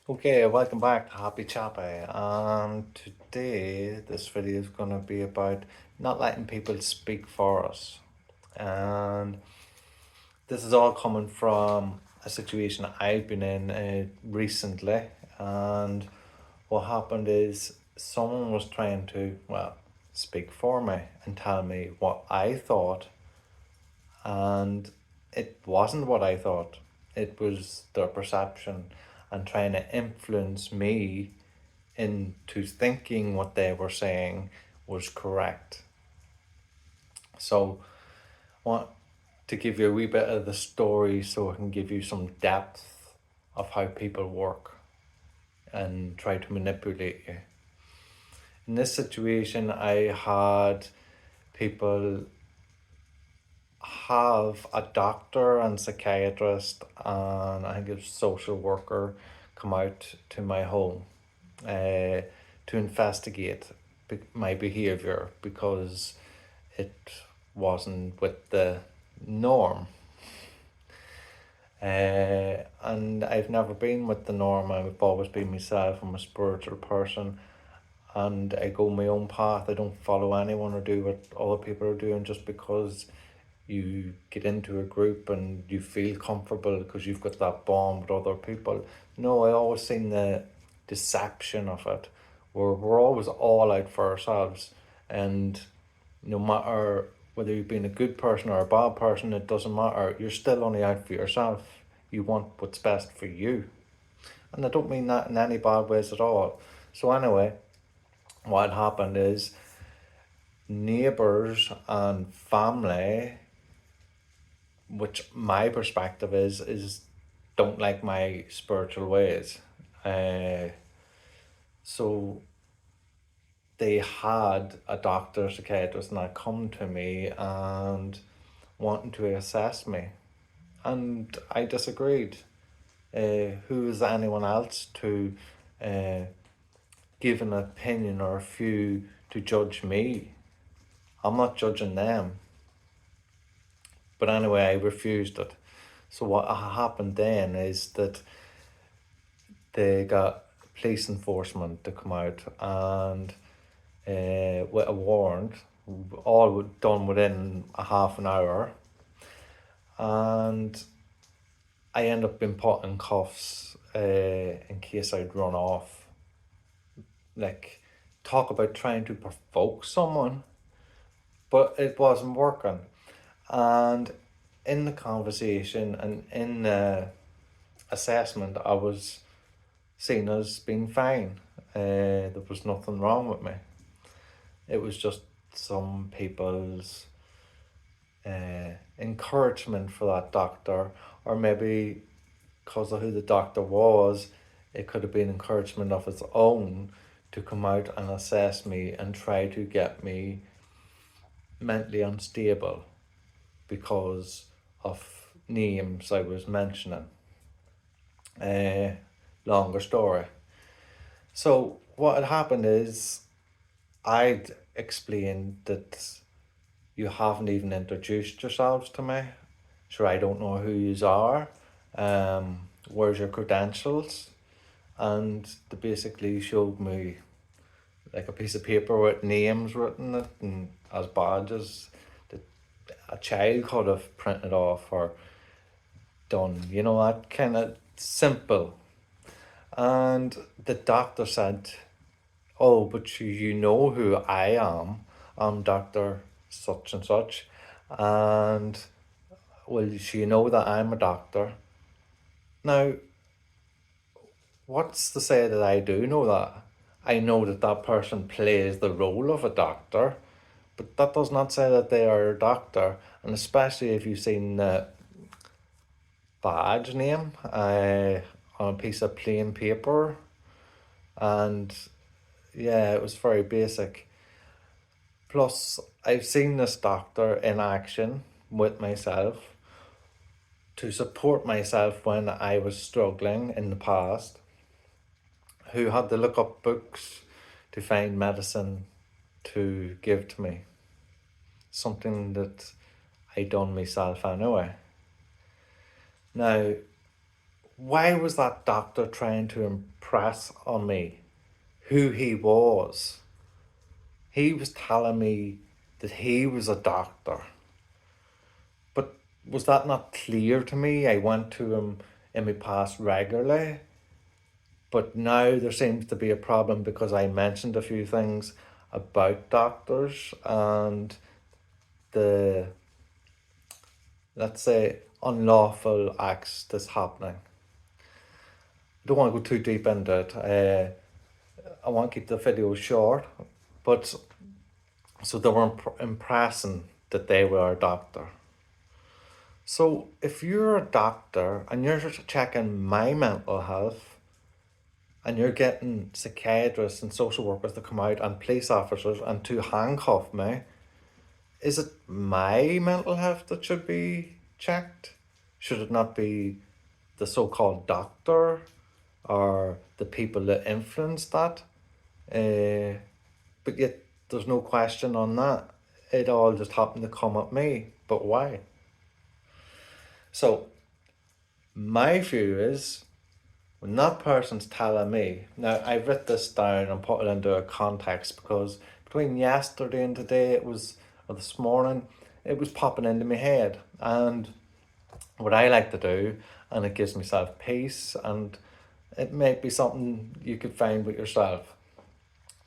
Okay, welcome back to Happy Chappy. And today, this video is going to be about not letting people speak for us. And this is all coming from a situation I've been in recently. And what happened is someone was trying to, speak for me and tell me what I thought. And it wasn't what I thought, it was their perception and trying to influence me into thinking what they were saying was correct. So I want to give you a wee bit of the story so I can give you some depth of how people work and try to manipulate you. In this situation, I had people have a doctor and psychiatrist and I think a social worker come out to my home to investigate my behaviour because it wasn't with the norm. And I've never been with the norm. I've always been myself. I'm a spiritual person and I go my own path. I don't follow anyone or do what other people are doing just because you get into a group and you feel comfortable because you've got that bond with other people. No, I always seen the deception of it, where we're always all out for ourselves, and no matter whether you've been a good person or a bad person, it doesn't matter. You're still only out for yourself. You want what's best for you, and I don't mean that in any bad ways at all. So anyway, what happened is neighbours and family, which my perspective is don't like my spiritual ways. Uh, so they had a doctor, psychiatrist, and that come to me and wanting to assess me, and I disagreed. Who is anyone else to uh, give an opinion or a view to judge me? I'm not judging them. But anyway, I refused it. So what happened then is that they got police enforcement to come out and with a warrant, all done within a half an hour, and I end up being put in cuffs in case I'd run off. Like, talk about trying to provoke someone, but it wasn't working. And in the conversation and in the assessment, I was seen as being fine. There was nothing wrong with me. It was just some people's encouragement for that doctor, or maybe because of who the doctor was, it could have been encouragement of its own to come out and assess me and try to get me mentally unstable because of names I was mentioning. Longer story. So what had happened is I'd explained that you haven't even introduced yourselves to me. Sure, I don't know who you are. Where's your credentials? And they basically showed me like a piece of paper with names written it and as badges that a child could have printed off or done, that kind of simple. And the doctor said, oh, but you know who I am. I'm Dr. Such and such. And, well, you know that I'm a doctor. Now, what's to say that I do know that? I know that that person plays the role of a doctor, but that does not say that they are a doctor. And especially if you've seen the badge name on a piece of plain paper. And yeah, it was very basic. Plus, I've seen this doctor in action with myself to support myself when I was struggling in the past, who had to look up books to find medicine to give to me. Something that I done myself anyway. Now, why was that doctor trying to impress on me who he was? He was telling me that he was a doctor. But was that not clear to me? I went to him in my past regularly. But now there seems to be a problem because I mentioned a few things about doctors and the, let's say, unlawful acts that's happening. I don't want to go too deep into it. I want to keep the video short, but so they were impressing that they were a doctor. So if you're a doctor and you're checking my mental health and you're getting psychiatrists and social workers to come out and police officers and to handcuff me, is it my mental health that should be checked? Should it not be the so-called doctor or the people that influence that? But yet there's no question on that. It all just happened to come at me. But why? So my view is when that person's telling me, now I've written this down and put it into a context because between yesterday and today or this morning, it was popping into my head. And what I like to do, and it gives myself peace, and it may be something you could find with yourself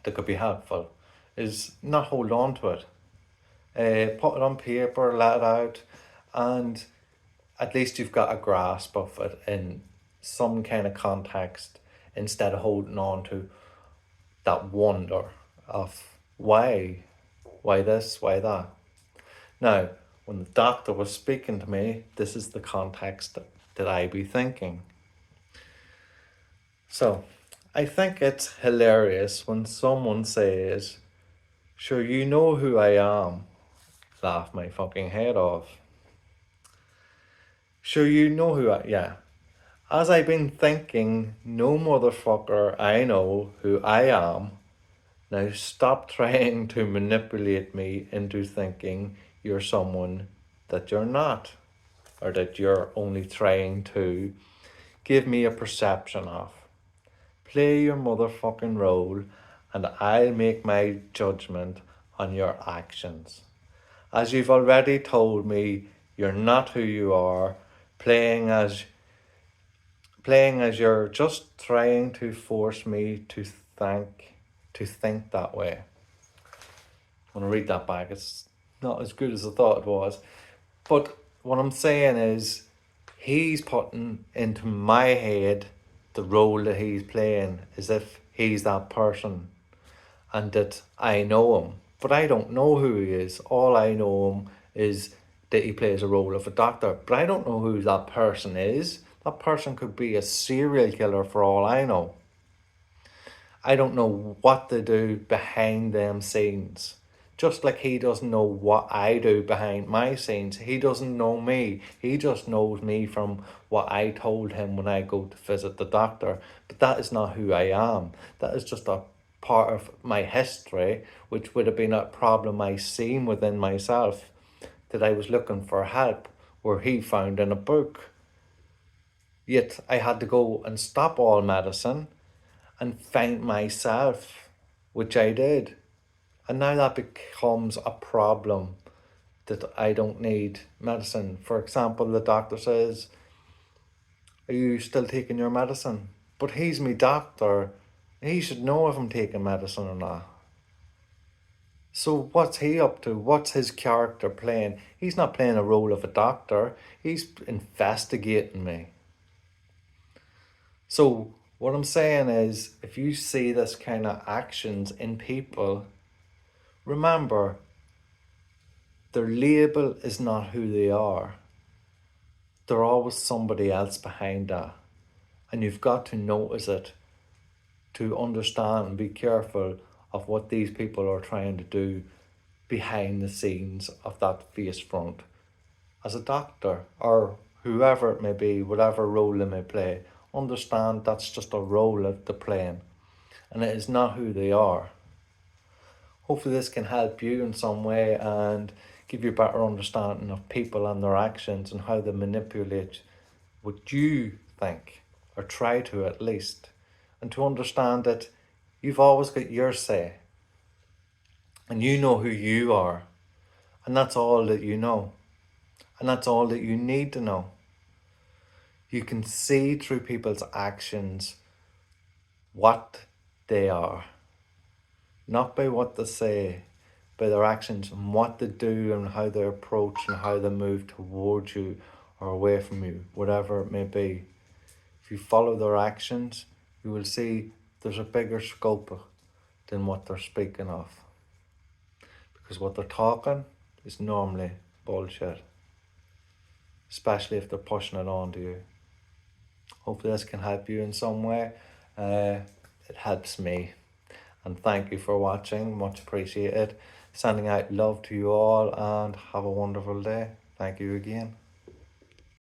that could be helpful, is not hold on to it. Put it on paper, let it out, and at least you've got a grasp of it in some kind of context instead of holding on to that wonder of why this, why that. Now, when the doctor was speaking to me, this is the context that I be thinking. So, I think it's hilarious when someone says, sure, you know who I am. Laugh my fucking head off. Sure, you know who I... Yeah. As I've been thinking, no motherfucker, I know who I am. Now stop trying to manipulate me into thinking you're someone that you're not. Or that you're only trying to give me a perception of. Play your motherfucking role and I'll make my judgment on your actions. As you've already told me, you're not who you are, playing as you're just trying to force me to think that way. I'm gonna read that back. It's not as good as I thought it was. But what I'm saying is he's putting into my head the role that he's playing as if he's that person and that I know him. But I don't know who he is. All I know him is that he plays a role of a doctor. But I don't know who that person is. That person could be a serial killer for all I know. I don't know what they do behind them scenes. Just like he doesn't know what I do behind my scenes. He doesn't know me. He just knows me from what I told him when I go to visit the doctor. But that is not who I am. That is just a part of my history, which would have been a problem I seen within myself, that I was looking for help, where he found in a book. Yet I had to go and stop all medicine and find myself, which I did. And now that becomes a problem that I don't need medicine. For example, the doctor says, are you still taking your medicine? But he's my doctor. He should know if I'm taking medicine or not. So what's he up to? What's his character playing? He's not playing a role of a doctor. He's investigating me. So what I'm saying is, if you see this kind of actions in people, remember, their label is not who they are. They're always somebody else behind that. And you've got to notice it to understand and be careful of what these people are trying to do behind the scenes of that face front. As a doctor or whoever it may be, whatever role they may play, understand that's just a role that they're playing and it is not who they are. Hopefully this can help you in some way and give you a better understanding of people and their actions and how they manipulate what you think, or try to at least, and to understand that you've always got your say, and you know who you are, and that's all that you know, and that's all that you need to know. You can see through people's actions what they are, not by what they say, by their actions and what they do and how they approach and how they move towards you or away from you, whatever it may be. If you follow their actions, you will see there's a bigger scope than what they're speaking of. Because what they're talking is normally bullshit, especially if they're pushing it on to you. Hopefully this can help you in some way. It helps me. And thank you for watching, much appreciated. Sending out love to you all and have a wonderful day. Thank you again.